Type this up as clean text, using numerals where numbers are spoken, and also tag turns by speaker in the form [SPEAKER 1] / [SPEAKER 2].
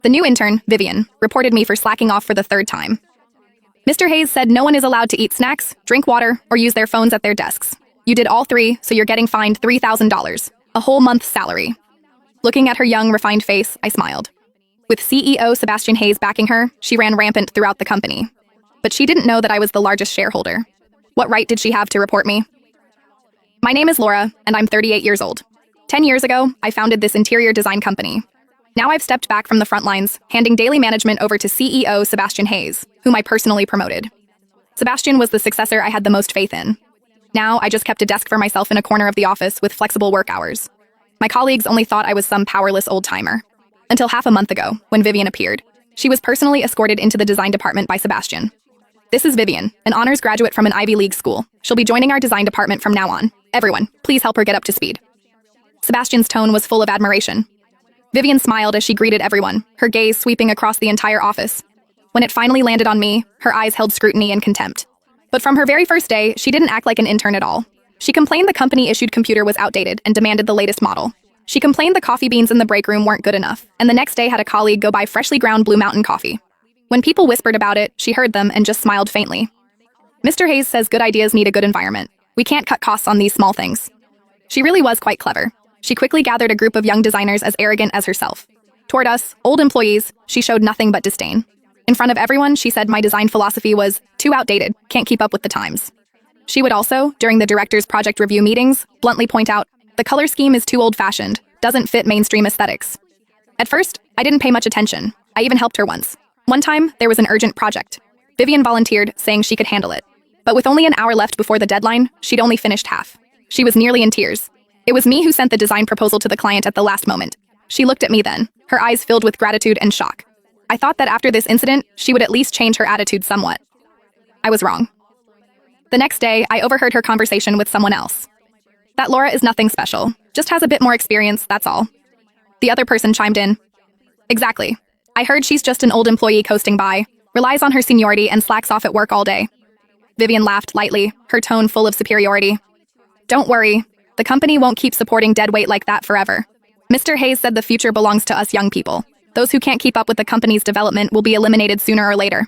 [SPEAKER 1] The new intern, Vivian, reported me for slacking off for the third time. Mr. Hayes said no one is allowed to eat snacks, drink water, or use their phones at their desks. You did all three, so you're getting fined $3,000, a whole month's salary. Looking at her young, refined face, I smiled. With CEO Sebastian Hayes backing her, she ran rampant throughout the company. But she didn't know that I was the largest shareholder. What right did she have to report me? My name is Laura, and I'm 38 years old. 10 years ago, I founded this interior design company. Now I've stepped back from the front lines, handing daily management over to CEO Sebastian Hayes, whom I personally promoted. Sebastian was the successor I had the most faith in. Now I just kept a desk for myself in a corner of the office with flexible work hours. My colleagues only thought I was some powerless old-timer. Until half a month ago, when Vivian appeared. She was personally escorted into the design department by Sebastian. This is Vivian, an honors graduate from an Ivy League school. She'll be joining our design department from now on. Everyone, please help her get up to speed. Sebastian's tone was full of admiration. Vivian smiled as she greeted everyone, her gaze sweeping across the entire office. When it finally landed on me, her eyes held scrutiny and contempt. But from her very first day, she didn't act like an intern at all. She complained the company-issued computer was outdated and demanded the latest model. She complained the coffee beans in the break room weren't good enough, and the next day had a colleague go buy freshly ground Blue Mountain coffee. When people whispered about it, she heard them and just smiled faintly. Mr. Hayes says good ideas need a good environment. We can't cut costs on these small things. She really was quite clever. She quickly gathered a group of young designers as arrogant as herself. Toward us, old employees, she showed nothing but disdain. In front of everyone, she said my design philosophy was too outdated, can't keep up with the times. She would also, during the director's project review meetings, bluntly point out, the color scheme is too old-fashioned, doesn't fit mainstream aesthetics. At first, I didn't pay much attention. I even helped her once. One time, there was an urgent project. Vivian volunteered, saying she could handle it. But with only an hour left before the deadline, she'd only finished half. She was nearly in tears. It was me who sent the design proposal to the client at the last moment. She looked at me then, her eyes filled with gratitude and shock. I thought that after this incident, she would at least change her attitude somewhat. I was wrong. The next day, I overheard her conversation with someone else. That Laura is nothing special, just has a bit more experience, that's all. The other person chimed in. Exactly. I heard she's just an old employee coasting by, relies on her seniority and slacks off at work all day. Vivian laughed lightly, her tone full of superiority. Don't worry. The company won't keep supporting deadweight like that forever. Mr. Hayes said the future belongs to us young people. Those who can't keep up with the company's development will be eliminated sooner or later.